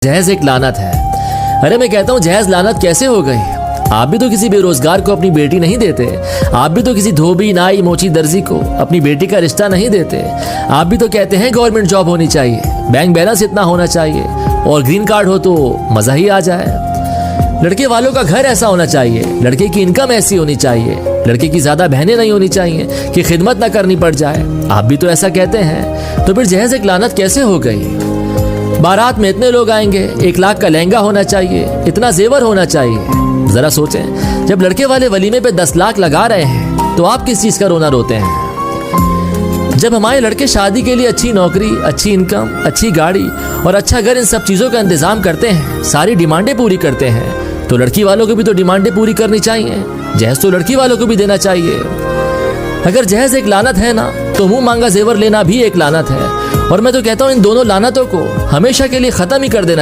जहेज एक लानत है। अरे मैं कहता हूँ जहेज लानत कैसे हो गई? आप भी तो किसी बेरोजगार को अपनी बेटी नहीं देते। आप भी तो किसी धोबी नाई मोची दर्जी को अपनी बेटी का रिश्ता नहीं देते। आप भी तो कहते हैं गवर्नमेंट जॉब होनी चाहिए, बैंक बैलेंस इतना होना चाहिए और ग्रीन कार्ड हो तो मजा ही आ जाए। लड़के वालों का घर ऐसा होना चाहिए, लड़के की इनकम ऐसी होनी चाहिए, लड़के की ज्यादा बहनें नहीं होनी चाहिए कि खिदमत ना करनी पड़ जाए। आप भी तो ऐसा कहते हैं, तो फिर जहेज एक लानत कैसे हो गई? बारात में इतने लोग आएंगे, 1 लाख का लहंगा होना चाहिए, इतना जेवर होना चाहिए। जरा सोचें, जब लड़के वाले वलीमे पे 10 लाख लगा रहे हैं तो आप किस चीज का रोना रोते हैं? जब हमारे लड़के शादी के लिए अच्छी नौकरी, अच्छी इनकम, अच्छी गाड़ी और अच्छा घर, इन सब चीजों का इंतजाम करते हैं, सारी डिमांडें पूरी करते हैं, तो लड़की वालों को भी तो डिमांडें पूरी करनी चाहिए। जहेज तो लड़की वालों को भी देना चाहिए। अगर जहेज एक लानत है ना, तो मुंह मांगा जेवर लेना भी एक लानत है। और मैं तो कहता हूँ इन दोनों लानतों को हमेशा के लिए खत्म ही कर देना चाहिए।